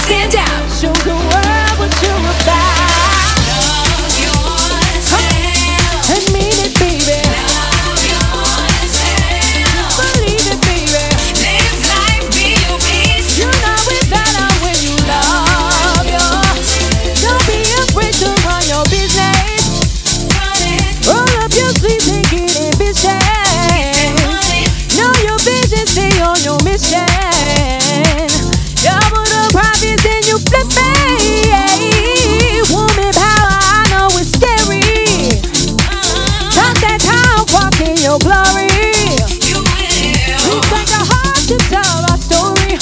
stand out. Show the world what you're about. Love yourself. And mean it, baby. Love yourself. Believe it, baby. Live life, be your peace. You know it's better when you love yours. Don't be afraid to run your business. Roll up your sleeves and get in business. Know your business, stay on your mission. Double the profits and you flip it. Woman power, I know it's scary. Talk that talk, walk in your glory. We take a heart to tell our story.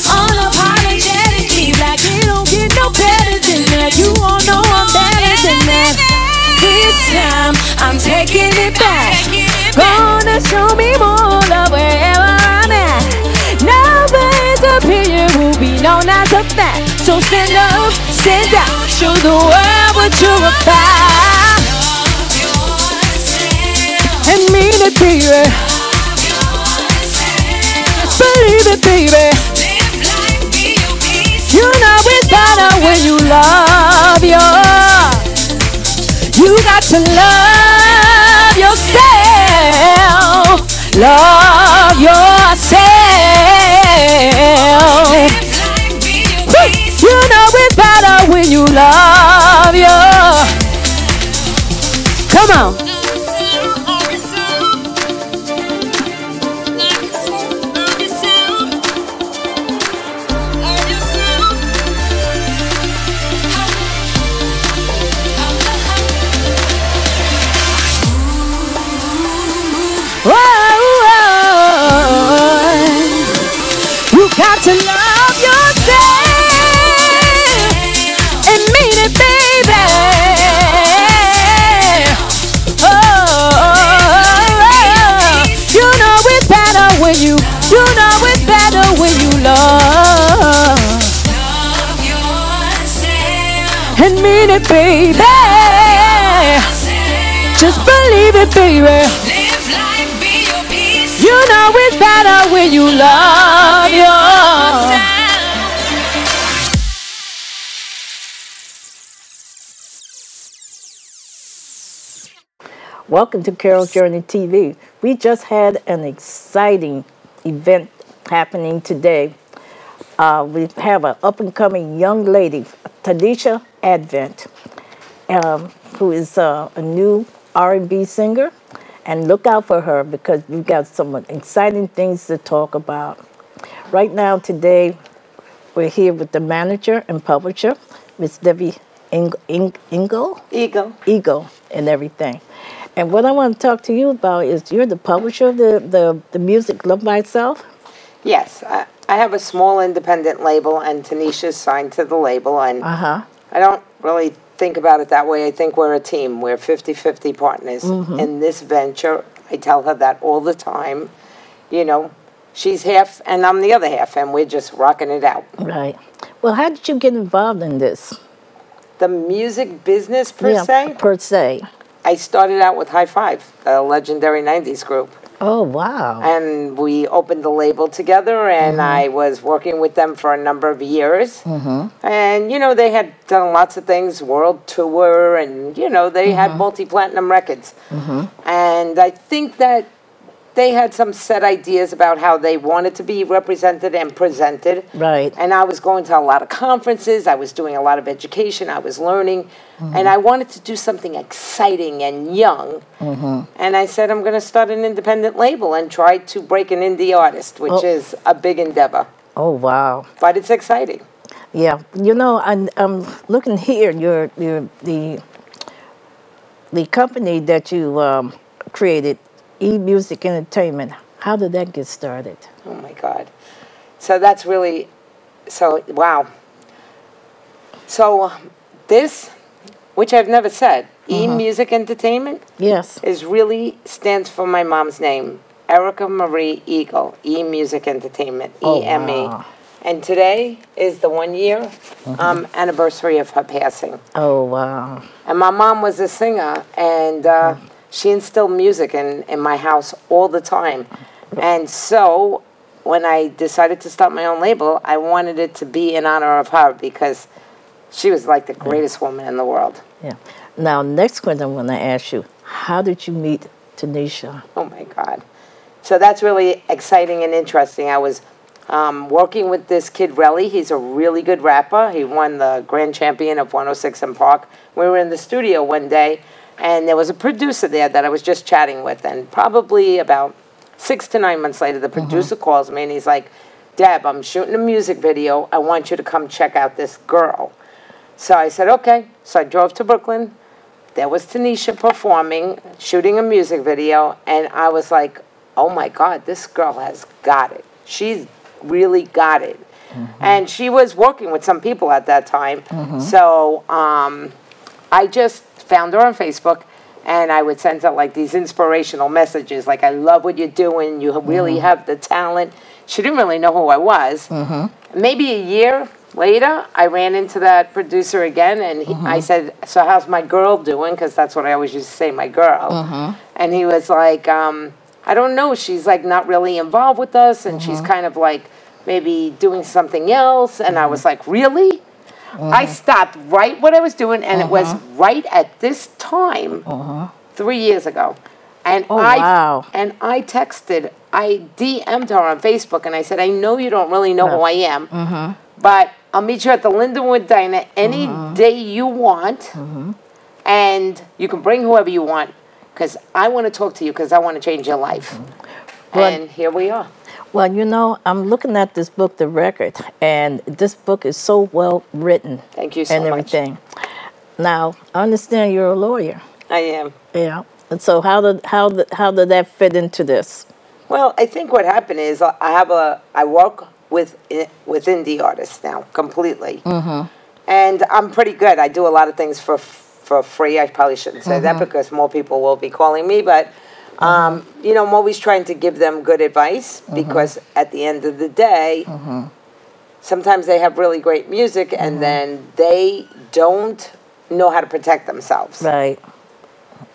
Unapologetically, like it don't get no better than that. You all know I'm better than that. This time, I'm taking it back. Gonna show me more love wherever I'm at. Nobody's opinion will be known as a fact. So stand up, stand out, show the world what you're about. And mean it, baby. Just believe it, baby. You know it's better when you love yours. You got to love yourself. Love yourself. You know it's better when you love yours. Come on. Got to love yourself and mean it, baby. You know it's better when you know it's better when you love yourself and mean it, baby. Just believe it, baby. You know it's better when you love yourself. Welcome to Carol's Journey TV. We just had an exciting event happening today. We have an up-and-coming young lady, Tanisha Avent, who is a new R&B singer. And look out for her because we've got some exciting things to talk about. Right now, today, we're here with the manager and publisher, Miss Debbie Egel, and everything. And what I want to talk to you about is you're the publisher of the music Love Myself? Yes. I have a small independent label, and Tanisha's signed to the label. And I don't really think about it that way. I think we're a team. We're 50-50 partners in this venture. I tell her that all the time. You know, she's half and I'm the other half, and we're just rocking it out. Right. Well, how did you get involved in this? The music business, per se? Per se. I started out with High Five, the legendary 90s group. Oh, wow. And we opened the label together, and I was working with them for a number of years. And, you know, they had done lots of things, world tour, and, you know, they had multi-platinum records. And I think that they had some set ideas about how they wanted to be represented and presented. Right. And I was going to a lot of conferences. I was doing a lot of education. I was learning. And I wanted to do something exciting and young. And I said, I'm going to start an independent label and try to break an indie artist, which is a big endeavor. Oh, wow. But it's exciting. Yeah. You know, I'm looking here, the company that you created, E-Music Entertainment. How did that get started? Oh, my God. So that's really, wow. So this, which I've never said, E-Music Entertainment, yes, is really stands for my mom's name, Erica Marie Egel, E-Music Entertainment, E-M-E. Wow. And today is the 1 year anniversary of her passing. Oh, wow. And my mom was a singer, and she instilled music in my house all the time. And so when I decided to start my own label, I wanted it to be in honor of her because she was like the greatest woman in the world. Yeah. Now, next question I'm going to ask you, how did you meet Tanisha? Oh, my God. So that's really exciting and interesting. I was working with this kid, Relly. He's a really good rapper. He won the grand champion of 106 in Park. We were in the studio one day, and there was a producer there that I was just chatting with. And probably about 6 to 9 months later, the producer calls me, and he's like, Deb, I'm shooting a music video. I want you to come check out this girl. So I said, okay. So I drove to Brooklyn. There was Tanisha performing, shooting a music video, and I was like, oh, my God, this girl has got it. She's really got it. And she was working with some people at that time. So I just found her on Facebook, and I would send out like these inspirational messages, like, I love what you're doing. You really have the talent. She didn't really know who I was. Maybe a year later, I ran into that producer again, and I said, so how's my girl doing? Because that's what I always used to say, my girl. And he was like, I don't know. She's like not really involved with us, and she's kind of like maybe doing something else. And I was like, really? I stopped right what I was doing, and it was right at this time 3 years ago. And I texted, I DM'd her on Facebook, and I said, I know you don't really know who I am, but I'll meet you at the Lindenwood Diner any day you want, and you can bring whoever you want, because I want to talk to you, because I want to change your life. And here we are. Well, you know, I'm looking at this book, The Record, and this book is so well written. Thank you so much. And everything. Now, I understand you're a lawyer. I am. Yeah. And so how did that fit into this? Well, I think what happened is I work with indie artists now completely, and I'm pretty good. I do a lot of things for free. I probably shouldn't say that because more people will be calling me, but you know, I'm always trying to give them good advice because at the end of the day, sometimes they have really great music and then they don't know how to protect themselves. Right.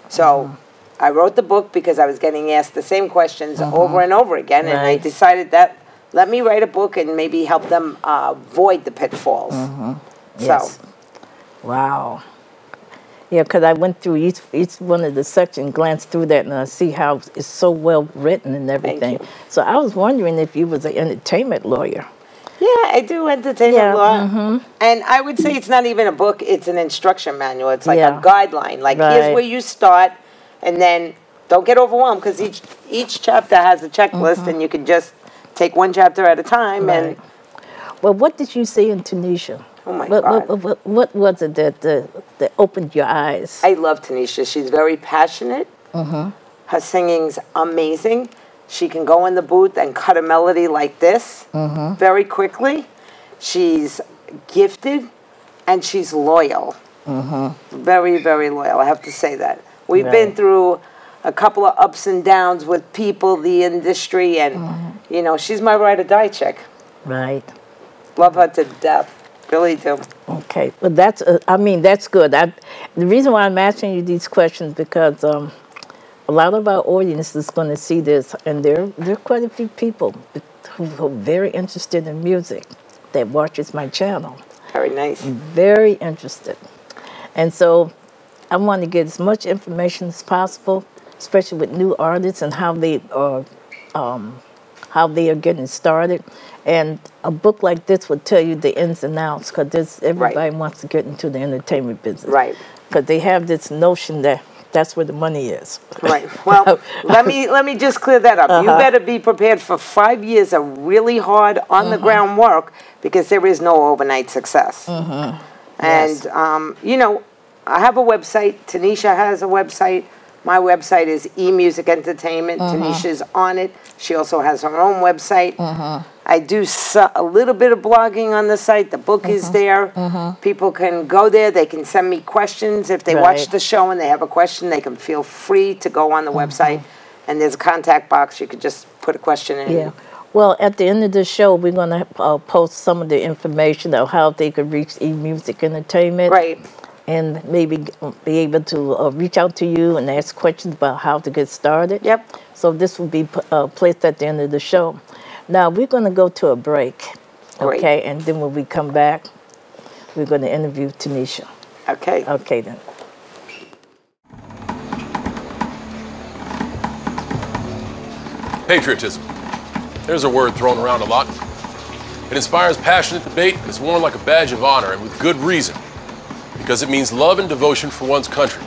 So I wrote the book because I was getting asked the same questions over and over again, and I decided that let me write a book and maybe help them avoid the pitfalls. Yes. So. Wow. Yeah, because I went through each one of the sections, glanced through that, and I see how it's so well written and everything. So I was wondering if you was an entertainment lawyer. Yeah, I do entertainment law. And I would say it's not even a book, it's an instruction manual. It's like a guideline. Like, here's where you start, and then don't get overwhelmed, because each chapter has a checklist, and you can just take one chapter at a time. And well, what did you see in Tanisha? Oh, my God. What was it that opened your eyes? I love Tanisha. She's very passionate. Her singing's amazing. She can go in the booth and cut a melody like this very quickly. She's gifted, and she's loyal. Very, very loyal. I have to say that. We've been through a couple of ups and downs with people, the industry, and, you know, she's my ride or die chick. Right. Love her to death. Really do. Okay. Well, that's, I mean, that's good. The reason why I'm asking you these questions because a lot of our audience is going to see this, and there are quite a few people who are very interested in music that watches my channel. Very nice. Very interested. And so I want to get as much information as possible, especially with new artists and how they are getting started. And a book like this would tell you the ins and outs, because everybody wants to get into the entertainment business. Right. Because they have this notion that that's where the money is. Right. Well, let me just clear that up. You better be prepared for 5 years of really hard on-the-ground work, because there is no overnight success. And, you know, I have a website. Tanisha has a website. My website is eMusic Entertainment. Tanisha's on it. She also has her own website. I do a little bit of blogging on the site. The book is there. People can go there. They can send me questions. If they watch the show and they have a question, they can feel free to go on the website. And there's a contact box. You could just put a question in. Yeah. Well, at the end of the show, we're going to post some of the information of how they could reach eMusic Entertainment. Right. And maybe be able to reach out to you and ask questions about how to get started. Yep. So this will be placed at the end of the show. Now we're going to go to a break, Great. okay? And then when we come back, we're going to interview Tanisha. Okay. Okay then. Patriotism. There's a word thrown around a lot. It inspires passionate debate and is worn like a badge of honor, and with good reason, because it means love and devotion for one's country.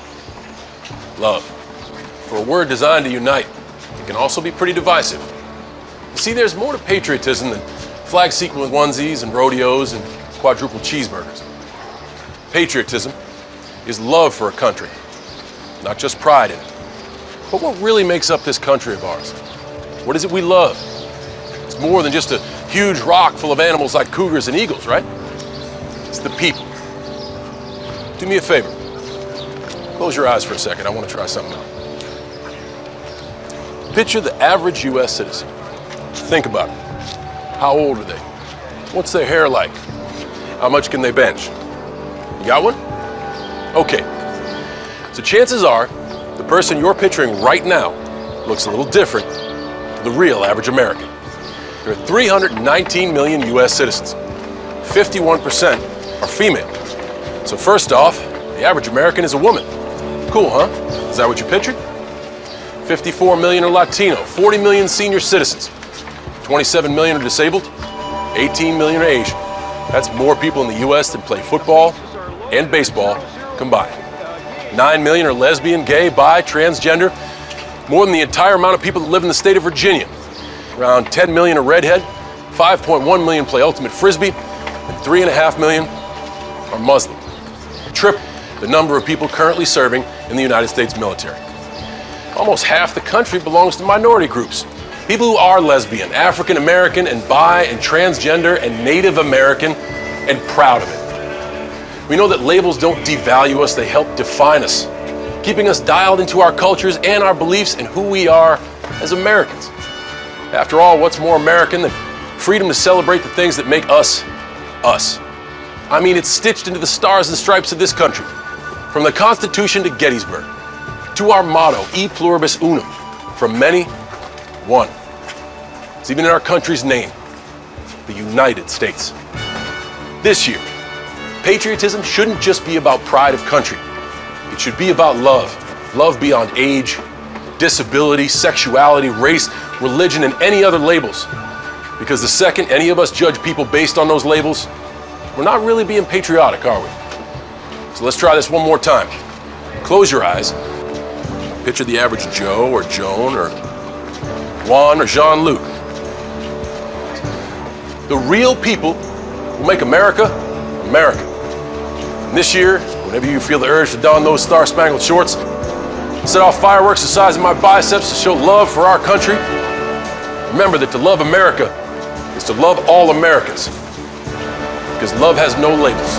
Love. For a word designed to unite, it can also be pretty divisive. You see, there's more to patriotism than flag sequin onesies and rodeos and quadruple cheeseburgers. Patriotism is love for a country, not just pride in it. But what really makes up this country of ours? What is it we love? It's more than just a huge rock full of animals like cougars and eagles, right? It's the people. Do me a favor. Close your eyes for a second. I want to try something out. Picture the average U.S. citizen. Think about it. How old are they? What's their hair like? How much can they bench? You got one? Okay. So chances are, the person you're picturing right now looks a little different to the real average American. There are 319 million U.S. citizens. 51% are female. So first off, the average American is a woman. Cool, huh? Is that what you pictured? 54 million are Latino, 40 million senior citizens, 27 million are disabled, 18 million are Asian. That's more people in the U.S. than play football and baseball combined. 9 million are lesbian, gay, bi, transgender, more than the entire amount of people that live in the state of Virginia. Around 10 million are redhead, 5.1 million play ultimate frisbee, and 3.5 million are Muslim. Triple the number of people currently serving in the United States military. Almost half the country belongs to minority groups. People who are lesbian, African American, and bi, and transgender, and Native American, and proud of it. We know that labels don't devalue us, they help define us, keeping us dialed into our cultures and our beliefs and who we are as Americans. After all, what's more American than freedom to celebrate the things that make us, us? I mean, it's stitched into the stars and stripes of this country, from the Constitution to Gettysburg, to our motto, E pluribus unum, from many, one. It's even in our country's name, the United States. This year, patriotism shouldn't just be about pride of country. It should be about love. Love beyond age, disability, sexuality, race, religion, and any other labels. Because the second any of us judge people based on those labels, we're not really being patriotic, are we? So let's try this one more time. Close your eyes. Picture the average Joe or Joan or Juan or Jean-Luc. The real people who make America, America. And this year, whenever you feel the urge to don those star-spangled shorts, set off fireworks the size of my biceps to show love for our country, remember that to love America is to love all Americans. Because love has no labels.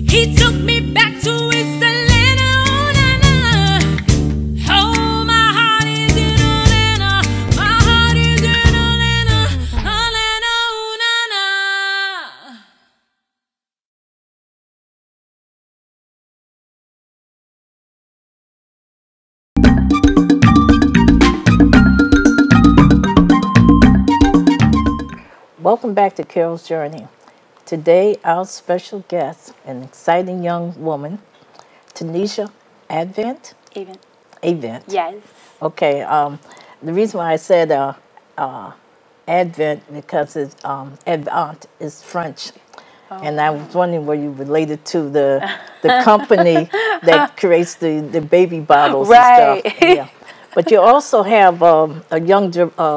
He took me back to his land. Welcome back to Carol's Journey. Today, our special guest, an exciting young woman, Tanisha Avent. Even. Avent. Yes. Okay. The reason why I said Advent because it's Avant is French, and I was wondering were you related to the company that creates the baby bottles Right. and stuff. Yeah. But you also have a young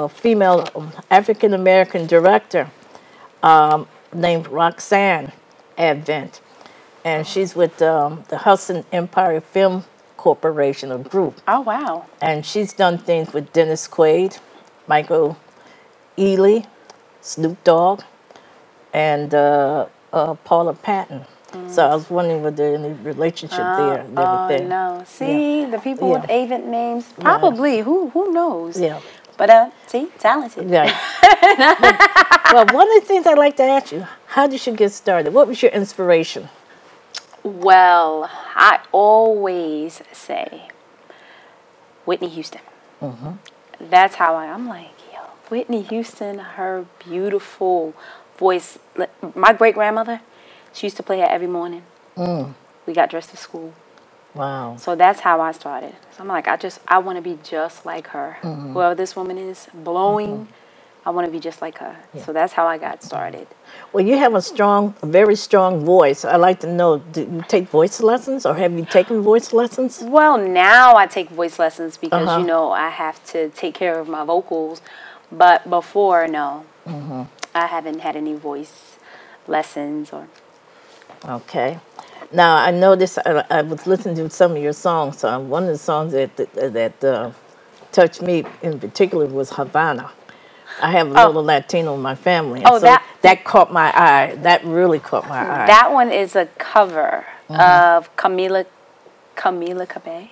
female African American director named Roxanne Avent, and she's with the Hudson Empire Film Corporation, a group. Oh, wow. And she's done things with Dennis Quaid, Michael Ealy, Snoop Dogg, and Paula Patton. So I was wondering was there any relationship there and everything. No. See, the people with Yeah. Avent names, probably. Who knows? Yeah. But, see, talented. Yeah. Well, one of the things I'd like to ask you, how did you get started? What was your inspiration? Well, I always say Whitney Houston. That's how I'm like, yo, Whitney Houston, her beautiful voice. My great-grandmother, she used to play it every morning. We got dressed to school. Wow. So that's how I started. So I'm like, I want to be just like her. Whoever this woman is, blowing, I want to be just like her. Yeah. So that's how I got started. Well, you have a very strong voice. I'd like to know, do you take voice lessons or have you taken voice lessons? Well, now I take voice lessons because, you know, I have to take care of my vocals. But before, no. I haven't had any voice lessons. Okay. Now, I noticed, I was listening to some of your songs. So one of the songs that touched me in particular was Havana. I have a little Latino in my family. And so that caught my eye. That really caught my eye. That one is a cover of Camila Cabello.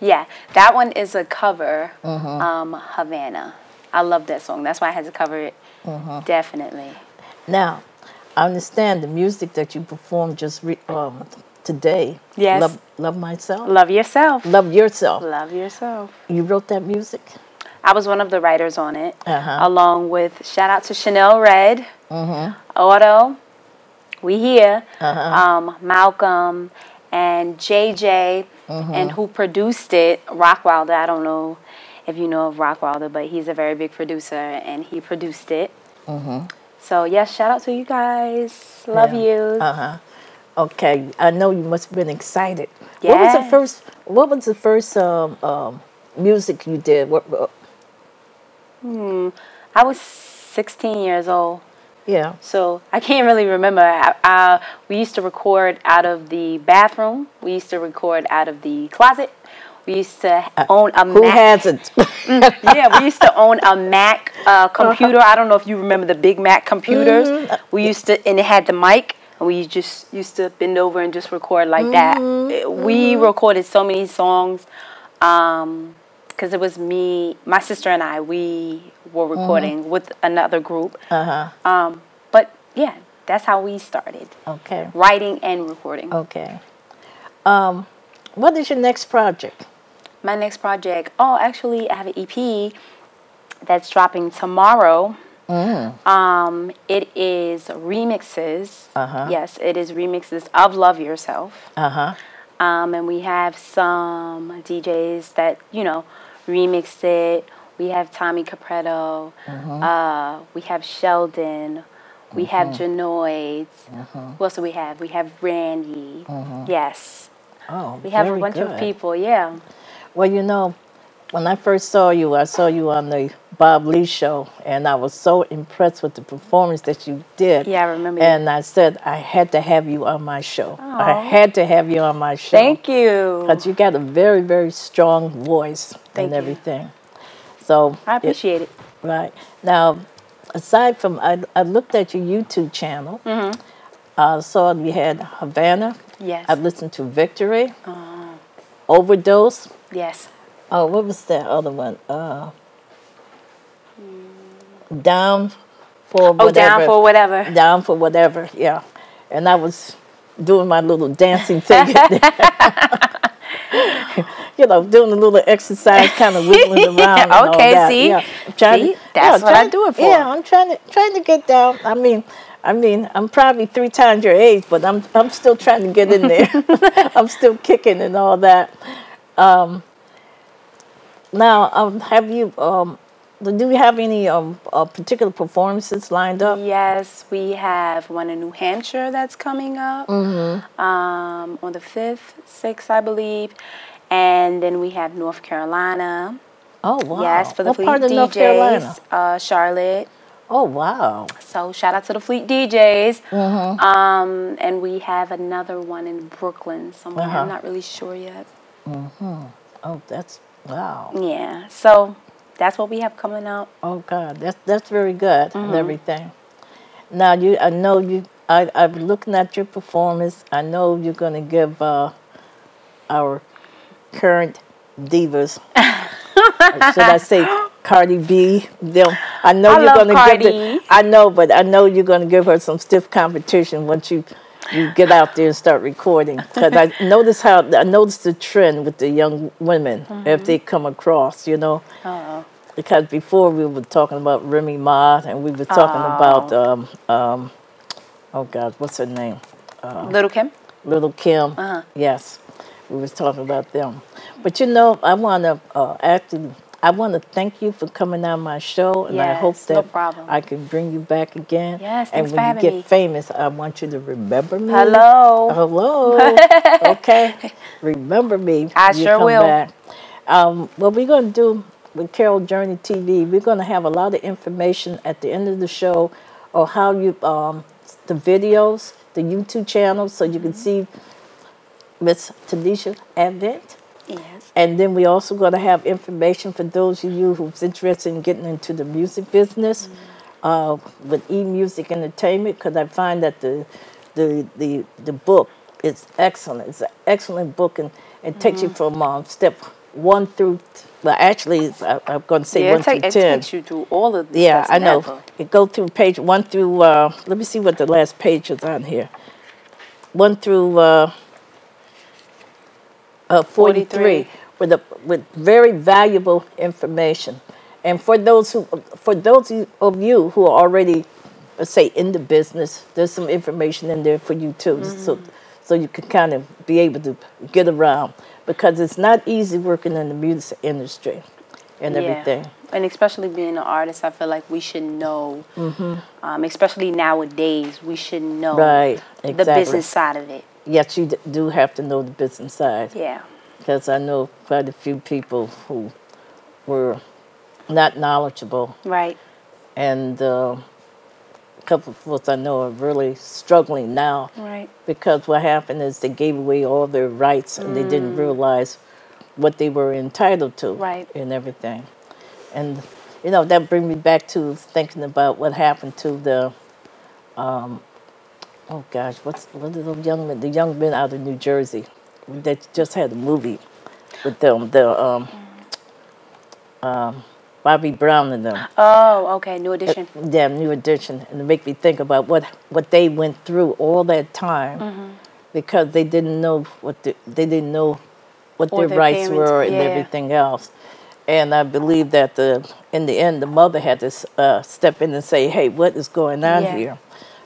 Yeah, that one is a cover, Havana. I love that song. That's why I had to cover it. Definitely. Now, I understand the music that you performed just today. Yes. Love Myself? Love Yourself. Love Yourself. Love Yourself. You wrote that music? I was one of the writers on it, along with, shout out to Chanel Red, Otto, we here, Malcolm, and JJ, and who produced it, Rockwilder. I don't know if you know of Rockwilder, but he's a very big producer, and he produced it. So, yes, shout out to you guys. Love you. Okay, I know you must have been excited. Yes. What was the first music you did? I was 16 years old. Yeah. So I can't really remember. We used to record out of the bathroom. We used to record out of the closet. We used to own a Mac. Who hasn't? Yeah, we used to own a Mac computer. I don't know if you remember the big Mac computers. We used to, and it had the mic, and we just used to bend over and just record like that. We recorded so many songs. Because it was me, my sister and I, we were recording with another group. But yeah, that's how we started. Okay. Writing and recording. Okay. What is your next project? My next project, actually I have an EP that's dropping tomorrow. It is remixes. Yes, it is remixes of Love Yourself. And we have some DJs that, you know, remixed it. We have Tommy Capretto. We have Sheldon. We have Janoids. Who else do we have? We have Randy. Yes. Oh, we have a very bunch good. of people, yeah. Well, you know, when I first saw you on the Bob Lee show, and I was so impressed with the performance that you did. Yeah, I remember. And I said, I had to have you on my show. I had to have you on my show. Thank you. Because you got a very, very strong voice and everything. So I appreciate it. Right. Now, aside from, I looked at your YouTube channel. Saw you had Havana. Yes. I listened to Victory. Overdose. Yes. Oh, what was that other one? Down for whatever. Oh, Down for Whatever. Down for Whatever, yeah. And I was doing my little dancing thing. doing a little exercise, kind of wiggling around. And all Okay, that. see, Yeah, I'm trying see, to, that's what I do it for. Yeah, I'm trying to get down. I mean, I'm probably 3 times your age, but I'm still trying to get in there. I'm still kicking and all that. Now, have you? Do you have any particular performances lined up? Yes, we have one in New Hampshire that's coming up on the 5th, 6th, I believe. And then we have North Carolina. Oh, wow. Yes, for the what Fleet part of DJs. North Carolina? Charlotte. Oh, wow. So shout out to the Fleet DJs. And we have another one in Brooklyn somewhere. I'm not really sure yet. Oh, that's, wow. Yeah, so that's what we have coming up. Oh, God, that's very good and everything. Now, I know I'm looking at your performance. I know you're going to give our current divas, should I say Cardi B, I know you're going to give I know, but I know you're going to give her some stiff competition once you get out there and start recording. Because I noticed the trend with the young women if they come across, Because before we were talking about Remy Ma, and we were talking about oh God, what's her name? Little Kim. Little Kim. Yes, we was talking about them. But I want to I want to thank you for coming on my show, and I hope that I can bring you back again. Yes, and thanks for when you having me. get famous, I want you to remember me. Hello. Okay, remember me. I sure will. Back. What we're going to do with Carol Journey TV, we're going to have a lot of information at the end of the show, or how you the videos, the YouTube channel, so you can see Miss Tanisha Avent. Yes. And then we also going to have information for those of you who's interested in getting into the music business with eMusic Entertainment, because I find that the book is excellent. It's an excellent book, and it takes you from step 1 through. Well, actually, I'm going to say 1 through 10. It takes you through all of the stuff. Yeah, I know. Book. It goes through page 1 through. Let me see what the last page is on here. 1 through 43 with very valuable information. And for those of you who are already, let's say, in the business, there's some information in there for you too, so you can kind of be able to get around, because it's not easy working in the music industry and everything. And especially being an artist, I feel like we should know, especially nowadays, we should know the business side of it. Yes, you do have to know the business side. Yeah. Because I know quite a few people who were not knowledgeable. Right. And a couple of us I know are really struggling now. Right. Because what happened is they gave away all their rights, and they didn't realize what they were entitled to. Right. And everything. And, that brings me back to thinking about what happened to the, oh gosh, what are those young men, the young men out of New Jersey that just had a movie with them, Bobby Brown and them. Oh, okay, New Edition. Yeah, New Edition. And it make me think about what they went through all that time, because they didn't know what their rights were and everything else. And I believe that in the end, the mother had to step in and say, hey, what is going on here?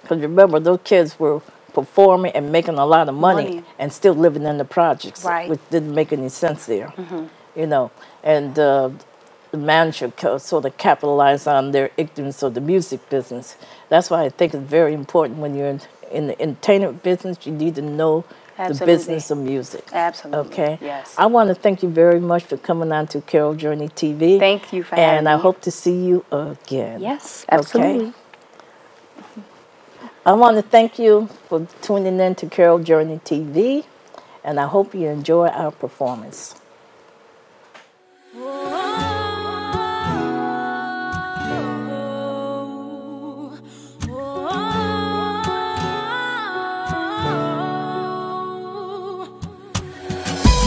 Because remember, those kids were performing and making a lot of money and still living in the projects, which didn't make any sense there, And the manager sort of capitalized on their ignorance of the music business. That's why I think it's very important when you're in the entertainment business, you need to know the business of music. Absolutely. Okay? Yes. I want to thank you very much for coming on to Carol Journey TV. Thank you for having me. And I hope to see you again. Yes, absolutely. Okay? I want to thank you for tuning in to Carol Journey TV, and I hope you enjoy our performance.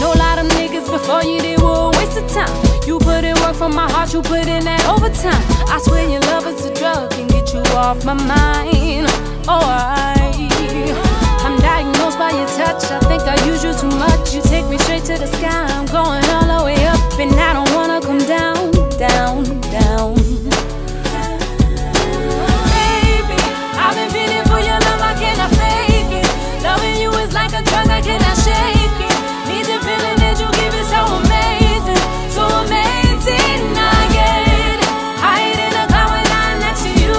Know a lot of niggas before you, they were a waste of time. You put in work from my heart, you put in that overtime. I swear your love is a drug, can get you off my mind. I'm diagnosed by your touch. I think I use you too much. You take me straight to the sky. I'm going all the way up, and I don't wanna come down, down, down. Baby, I've been feeling for your love, I cannot fake it. Loving you is like a drug, I cannot shake it. Need the feeling that you give it so amazing, so amazing. I get it. Hide in the car when I'm next to you.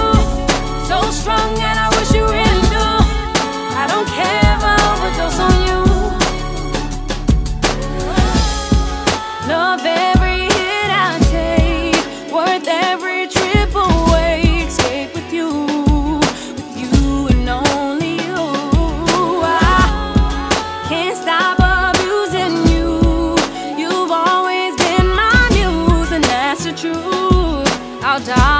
So strong and I wish you really knew. I don't care if I overdose on you. Love every hit I take, worth every trip away. Escape with you and only you. I can't stop abusing you. You've always been my muse, and that's the truth. I'll die